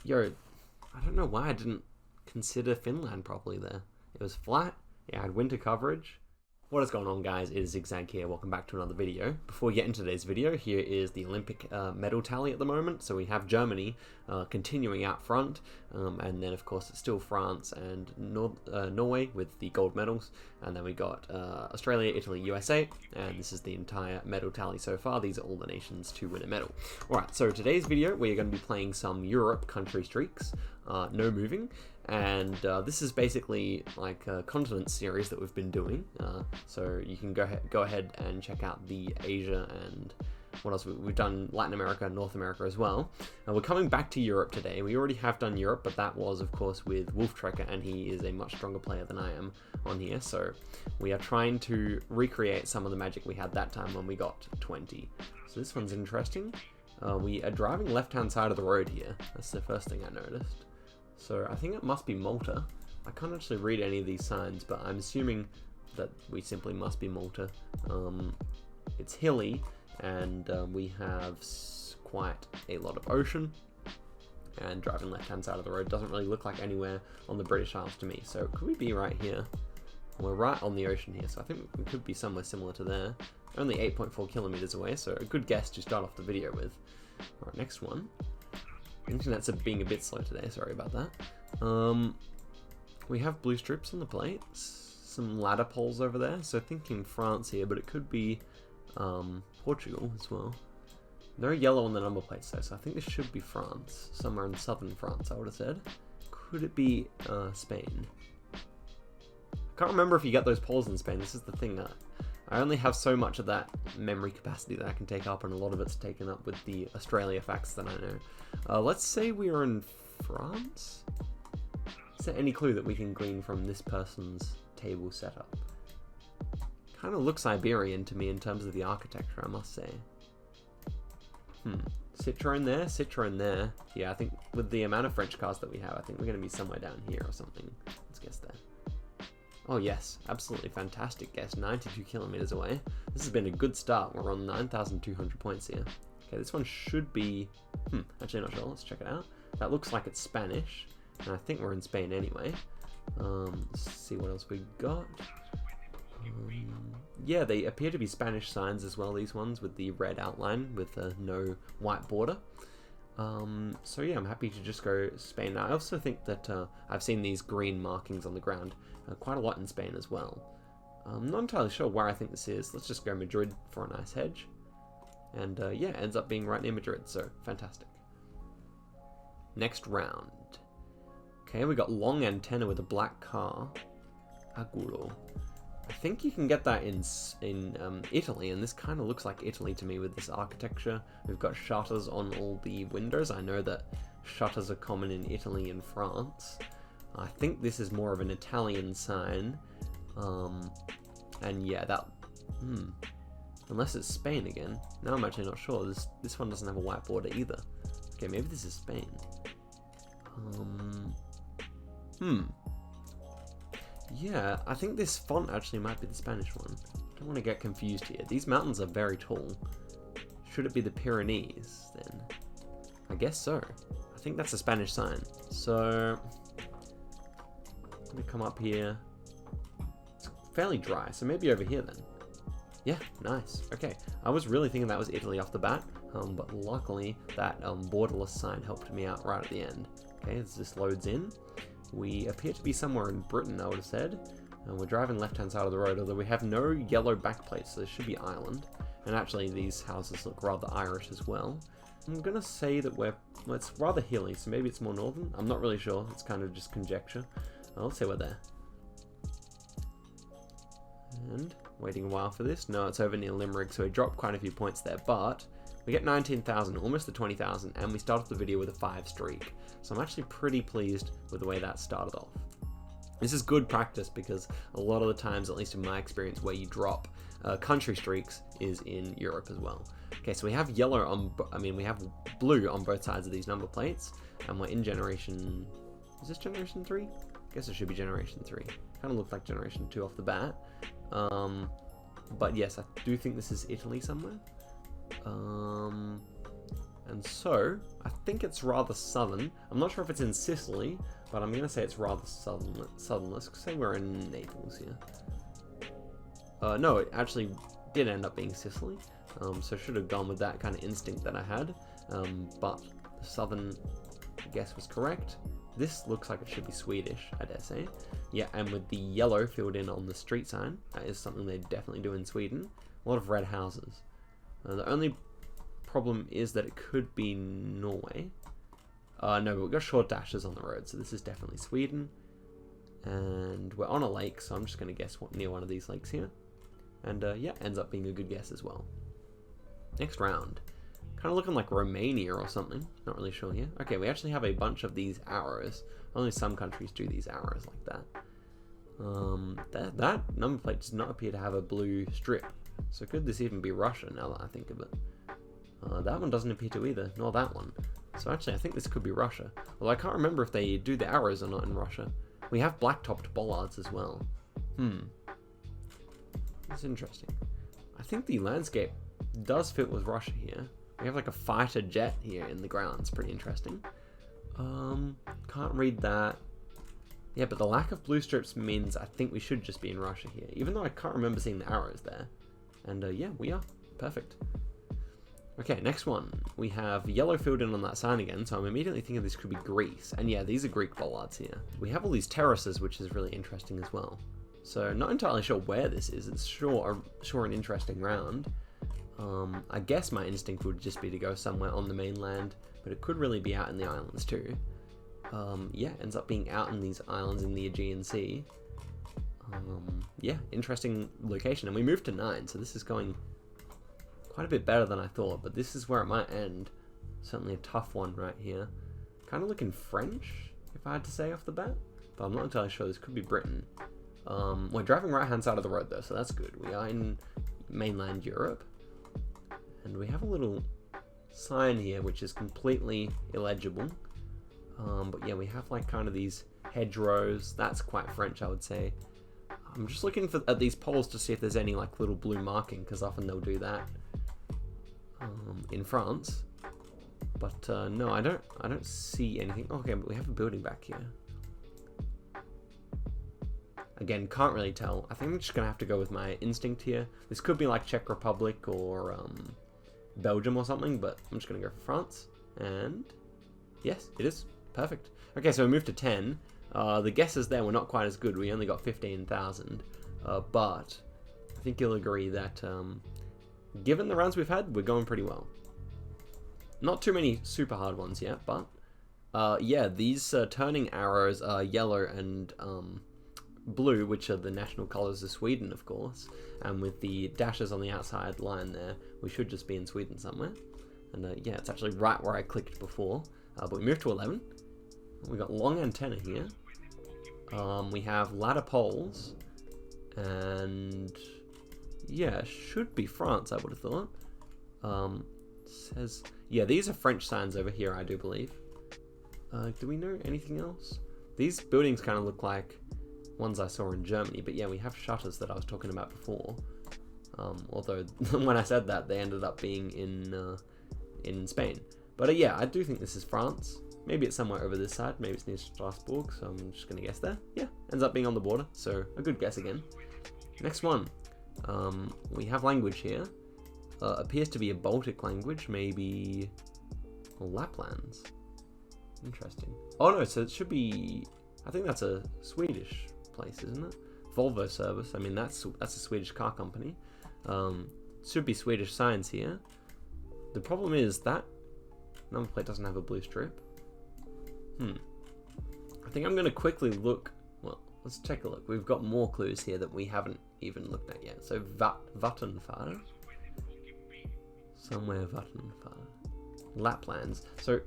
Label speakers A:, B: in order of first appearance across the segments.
A: Yo, I don't know why I didn't consider Finland properly there. It was flat, it had winter coverage. What is going on, guys? It is Zigzag here. Welcome back to another video. Before we get into today's video, here is the Olympic medal tally at the moment. So we have Germany continuing out front, and then of course it's still France and Norway with the gold medals, and then we got Australia, Italy, USA, and this is the entire medal tally so far. These are all the nations to win a medal. Alright, so today's video we are going to be playing some Europe country streaks, no moving. And this is basically like a continent series that we've been doing, so you can go ahead and check out the Asia and what else we've done, Latin America, North America as well. We're coming back to Europe today. We already have done Europe, but that was of course with Wolf Trekker, and he is a much stronger player than I am on here, so we are trying to recreate some of the magic we had that time when we got 20. So this one's interesting. We are driving left hand side of the road here. That's the first thing I noticed. So I think it must be Malta. I can't actually read any of these signs, but I'm assuming that we simply must be Malta. It's hilly, and we have quite a lot of ocean, and driving left hand side of the road doesn't really look like anywhere on the British Isles to me. So could we be right here? We're right on the ocean here, so I think we could be somewhere similar to there. Only 8.4 kilometers away, so a good guess to start off the video with. Alright, next one. Internet's being a bit slow today, sorry about that. We have blue strips on the plates, some ladder poles over there, so thinking France here, but it could be Portugal as well. No yellow on the number plates though, so I think this should be France, somewhere in southern France I would have said. Could it be Spain? I can't remember if you get those poles in Spain. This is the thing, that I only have so much of that memory capacity that I can take up, and a lot of it's taken up with the Australia facts that I know. Let's say we are in France. Is there any clue that we can glean from this person's table setup? Kind of looks Iberian to me in terms of the architecture, I must say. Citroen there, Citroen there. Yeah, I think with the amount of French cars that we have, I think we're going to be somewhere down here or something. Let's guess there. Oh yes, absolutely fantastic guess, 92 kilometers away. This has been a good start. We're on 9,200 points here. Okay, this one should be, actually not sure, let's check it out. That looks like it's Spanish, and I think we're in Spain anyway. Let's see what else we got. Yeah, they appear to be Spanish signs as well, these ones, with the red outline with no white border. So yeah, I'm happy to just go Spain. Now, I also think that I've seen these green markings on the ground quite a lot in Spain as well. I'm not entirely sure where I think this is. Let's just go Madrid for a nice hedge. And yeah, it ends up being right near Madrid, so fantastic. Next round. Okay, we got long antenna with a black car. Aguro. I think you can get that in Italy, and this kind of looks like Italy to me with this architecture. We've got shutters on all the windows. I know that shutters are common in Italy and France. I think this is more of an Italian sign. And yeah, that... Unless it's Spain again. Now I'm actually not sure. This one doesn't have a white border either. Okay, maybe this is Spain. Yeah, I think this font actually might be the Spanish one. Don't want to get confused here. These mountains are very tall. Should it be the Pyrenees then? I guess so. I think that's a Spanish sign. So I'm gonna come up here. It's fairly dry, so maybe over here then. Yeah, nice. Okay, I was really thinking that was Italy off the bat, but luckily that borderless sign helped me out right at the end. Okay, as this loads in, we appear to be somewhere in Britain, I would have said. We're driving left-hand side of the road, although we have no yellow backplates, so this should be Ireland. And actually, these houses look rather Irish as well. I'm gonna say that it's rather hilly, so maybe it's more northern. I'm not really sure. It's kind of just conjecture. I'll say we're there. And waiting a while for this. No, it's over near Limerick, so we dropped quite a few points there, but we get 19,000, almost to 20,000, and we start off the video with a 5 streak. So I'm actually pretty pleased with the way that started off. This is good practice because a lot of the times, at least in my experience, where you drop country streaks is in Europe as well. Okay, so we have yellow on, we have blue on both sides of these number plates, and we're in generation, is this generation 3? I guess it should be generation 3. Kind of looked like generation 2 off the bat. But yes, I do think this is Italy somewhere. And so, I think it's rather southern. I'm not sure if it's in Sicily, but I'm going to say it's rather southern. Let's say we're in Naples here. No, it actually did end up being Sicily. So should have gone with that kind of instinct that I had. But the southern guess was correct. This looks like it should be Swedish, I dare say. Yeah, and with the yellow filled in on the street sign, that is something they definitely do in Sweden. A lot of red houses. The only problem is that it could be Norway. No, but we've got short dashes on the road, so this is definitely Sweden. And we're on a lake, so I'm just going to guess near one of these lakes here. And yeah, ends up being a good guess as well. Next round. Kind of looking like Romania or something. Not really sure here. Okay, we actually have a bunch of these arrows. Only some countries do these arrows like that. That number plate does not appear to have a blue strip. So could this even be Russia now that I think of it? That one doesn't appear to either, nor that one. So actually I think this could be Russia. Although I can't remember if they do the arrows or not in Russia. We have black-topped bollards as well. That's interesting. I think the landscape does fit with Russia here. We have like a fighter jet here in the ground. It's pretty interesting. Can't read that. Yeah, but the lack of blue strips means I think we should just be in Russia here, even though I can't remember seeing the arrows there. And yeah, we are. Perfect. Okay, next one. We have yellow filled in on that sign again, so I'm immediately thinking this could be Greece. And yeah, these are Greek bollards here. We have all these terraces, which is really interesting as well. So not entirely sure where this is. It's sure an interesting round. I guess my instinct would just be to go somewhere on the mainland, but it could really be out in the islands too. Yeah, ends up being out in these islands in the Aegean Sea. Yeah, interesting location. And we moved to 9, so this is going quite a bit better than I thought, but this is where it might end. Certainly a tough one right here. Kind of looking French, if I had to say off the bat, but I'm not entirely sure. This could be Britain. We're driving right-hand side of the road though, so that's good. We are in mainland Europe, and we have a little sign here which is completely illegible. But yeah, we have like kind of these hedgerows. That's quite French, I would say. I'm just looking at these poles to see if there's any like little blue marking, because often they'll do that in France. But no, I don't see anything. Okay, but we have a building back here. Again, can't really tell. I think I'm just gonna have to go with my instinct here. This could be like Czech Republic or Belgium or something, but I'm just gonna go for France. And yes, it is. Perfect. Okay, so we moved to 10. The guesses there were not quite as good. We only got 15,000. But I think you'll agree that given the rounds we've had, we're going pretty well. Not too many super hard ones yet, but yeah, these turning arrows are yellow and blue, which are the national colors of Sweden, of course. And with the dashes on the outside line there, we should just be in Sweden somewhere. And yeah, it's actually right where I clicked before. But we moved to 11. We got long antenna here. We have ladder poles, and yeah, should be France, I would have thought. Says, yeah, these are French signs over here, I do believe. Do we know anything else? These buildings kind of look like ones I saw in Germany, but yeah, we have shutters that I was talking about before. Although when I said that, they ended up being in Spain. But yeah, I do think this is France. Maybe it's somewhere over this side. Maybe it's near Strasbourg, so I'm just going to guess there. Yeah, ends up being on the border, so a good guess again. Next one. We have language here. Appears to be a Baltic language, maybe Lapplands. Interesting. Oh no, so it should be, I think that's a Swedish place, isn't it? Volvo Service, I mean that's a Swedish car company. Should be Swedish signs here. The problem is that number plate doesn't have a blue strip. I think I'm going to quickly look. Well, let's take a look. We've got more clues here that we haven't even looked at yet. So Vattenfall. Somewhere Vattenfall. Lapplands. So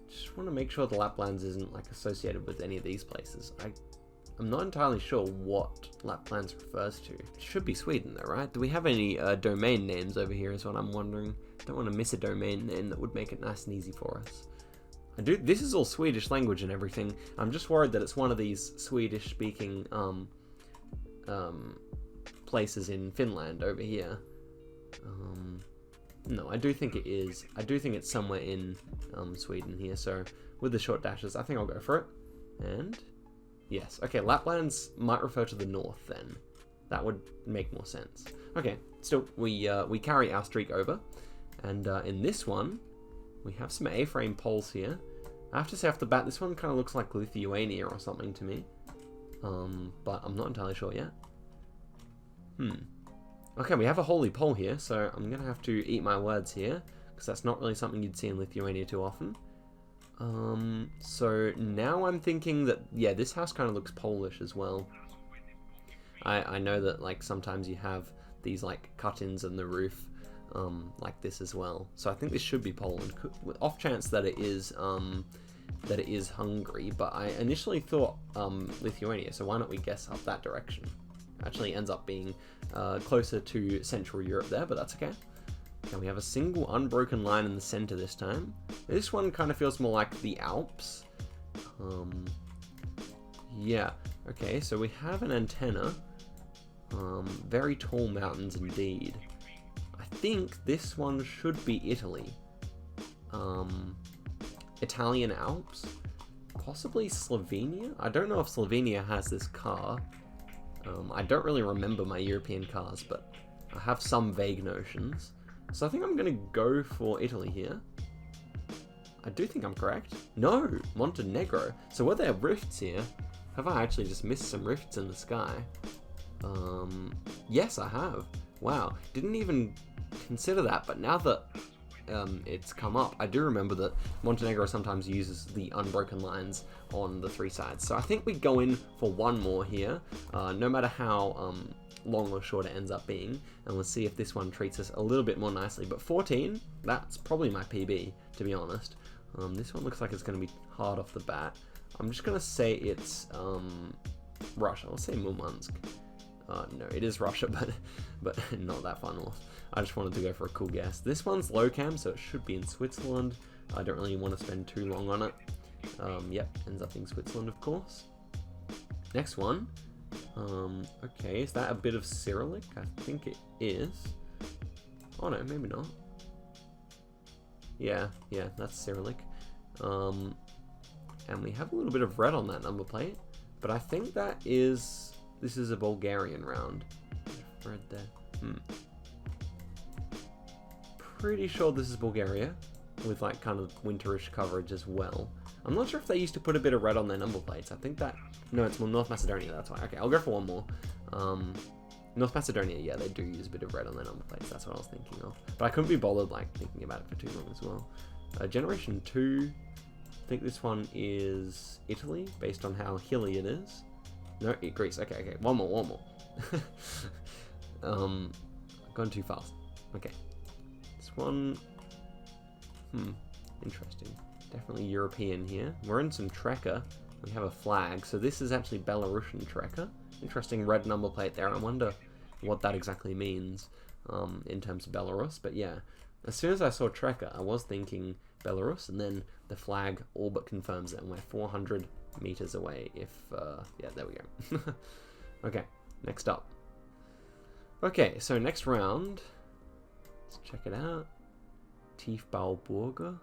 A: just want to make sure the Lapplands isn't like associated with any of these places. I'm not entirely sure what Lapplands refers to. It should be Sweden though, right? Do we have any domain names over here is what I'm wondering. Don't want to miss a domain name that would make it nice and easy for us. This is all Swedish language and everything. I'm just worried that it's one of these Swedish speaking places in Finland over here. No, I do think it is. I do think it's somewhere in Sweden here. So with the short dashes, I think I'll go for it. And yes, okay, Laplands might refer to the north then. That would make more sense. Okay, still, we carry our streak over. And in this one, we have some A-frame poles here. I have to say off the bat, this one kind of looks like Lithuania or something to me. But I'm not entirely sure yet. Okay, we have a holy pole here, so I'm going to have to eat my words here, because that's not really something you'd see in Lithuania too often. So now I'm thinking that, yeah, this house kind of looks Polish as well. I know that, like, sometimes you have these, like, cut-ins in the roof, like this as well. So I think this should be Poland, off chance that it is Hungary, but I initially thought Lithuania, so why not we guess up that direction? Actually ends up being closer to Central Europe there, but that's okay. And we have a single unbroken line in the center this time. This one kind of feels more like the Alps. Yeah, okay, so we have an antenna. Very tall mountains indeed. I think this one should be Italy. Italian Alps. Possibly Slovenia? I don't know if Slovenia has this car. I don't really remember my European cars, but I have some vague notions. So I think I'm going to go for Italy here. I do think I'm correct. No, Montenegro. So were there rifts here? Have I actually just missed some rifts in the sky? Yes, I have. Wow, didn't even consider that, but now that it's come up, I do remember that Montenegro sometimes uses the unbroken lines on the three sides. So I think we go in for one more here, no matter how long or short it ends up being, and we'll see if this one treats us a little bit more nicely. But 14, that's probably my PB, to be honest. This one looks like it's going to be hard off the bat. I'm just going to say it's Russia. Let's say Murmansk. No, it is Russia, but not that far north. I just wanted to go for a cool guess. This one's low cam, so it should be in Switzerland. I don't really want to spend too long on it. Yep, ends up being Switzerland, of course. Next one. Okay, is that a bit of Cyrillic? I think it is. Oh no, maybe not. Yeah, that's Cyrillic. And we have a little bit of red on that number plate, but I think this is a Bulgarian round. Red there. Pretty sure this is Bulgaria, with like kind of winterish coverage as well. I'm not sure if they used to put a bit of red on their number plates. I think that, no, it's more North Macedonia, that's why. Okay, I'll go for one more. North Macedonia, yeah, they do use a bit of red on their number plates. That's what I was thinking of. But I couldn't be bothered like thinking about it for too long as well. Generation 2, I think this one is Italy, based on how hilly it is. No, Greece. Okay, one more. Gone too fast. Okay. This one, interesting. Definitely European here. We're in some Trekker. We have a flag, so this is actually Belarusian Trekker. Interesting red number plate there. I wonder what that exactly means in terms of Belarus. But yeah, as soon as I saw Trekker, I was thinking Belarus, and then the flag all but confirms it, and we're 400 meters away. Yeah, there we go. Okay, next up. Okay, so next round, let's check it out. Tiefbauburger.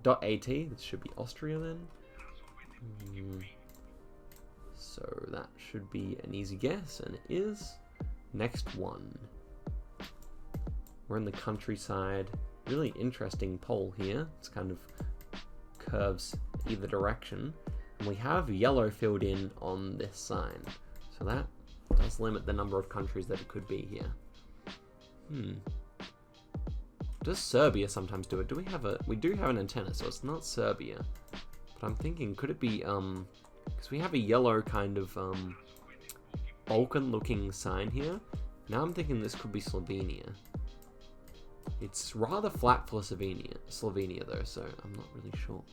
A: .at, this should be Austria then. So that should be an easy guess, and it is. Next one. We're in the countryside. Really interesting pole here. It's kind of curves either direction. And we have yellow filled in on this sign. So that does limit the number of countries that it could be here. Does Serbia sometimes do it? We do have an antenna, so it's not Serbia. But I'm thinking, could it be, because we have a yellow kind of, Balkan-looking sign here. Now I'm thinking this could be Slovenia. It's rather flat for Slovenia though, so I'm not really sure.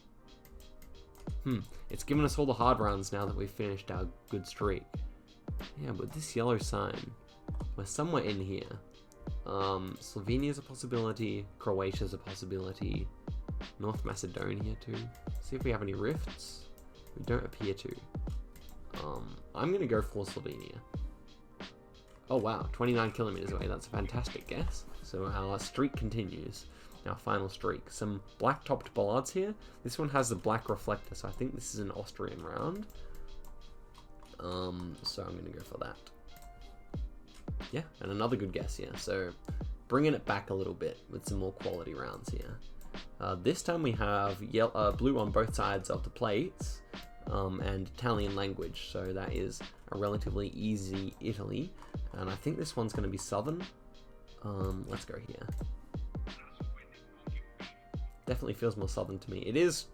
A: It's given us all the hard rounds now that we've finished our good streak. Yeah, but this yellow sign, we're somewhere in here. Slovenia's a possibility, Croatia's a possibility, North Macedonia too. See if we have any rifts. We don't appear to. I'm gonna go for Slovenia. Oh wow, 29 kilometers away. That's a fantastic guess. So our streak continues. Our final streak. Some black-topped bollards here. This one has the black reflector, so I think this is an Austrian round. So I'm going to go for that. Yeah, and another good guess here. So bringing it back a little bit with some more quality rounds here. This time we have blue on both sides of the plates and Italian language. So that is a relatively easy Italy. And I think this one's going to be southern. Let's go here. Definitely feels more southern to me. It is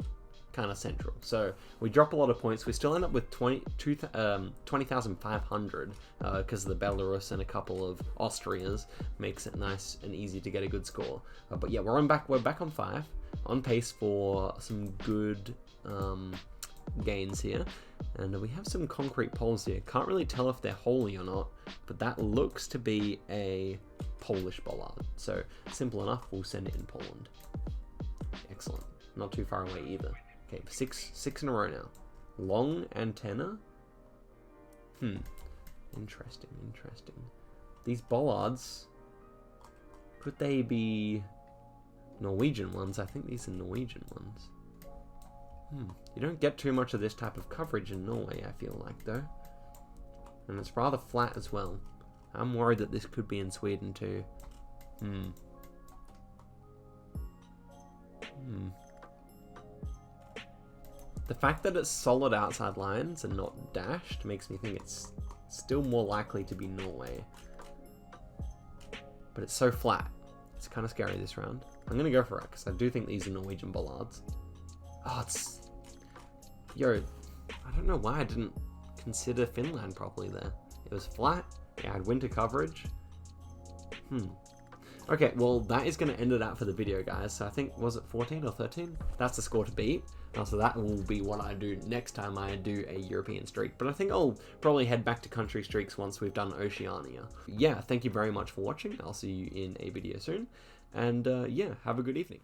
A: kind of central. So we drop a lot of points. We still end up with 20,500 because the Belarus and a couple of Austrians makes it nice and easy to get a good score. But yeah, we're back on 5, on pace for some good gains here. And we have some concrete poles here. Can't really tell if they're holy or not, but that looks to be a Polish bollard. So simple enough, we'll send it in Poland. Excellent. Not too far away either. Okay, six in a row now. Long antenna. Interesting. These bollards, could they be Norwegian ones? I think these are Norwegian ones. You don't get too much of this type of coverage in Norway, I feel like, though. And it's rather flat as well. I'm worried that this could be in Sweden too. The fact that it's solid outside lines and not dashed makes me think it's still more likely to be Norway. But it's so flat. It's kind of scary this round. I'm going to go for it because I do think these are Norwegian bollards. Oh, it's... Yo, I don't know why I didn't consider Finland properly there. It was flat. It had winter coverage. Okay, well, that is going to end it out for the video, guys. So I think, was it 14 or 13? That's the score to beat. So that will be what I do next time I do a European streak. But I think I'll probably head back to country streaks once we've done Oceania. Yeah, thank you very much for watching. I'll see you in a video soon. And yeah, have a good evening.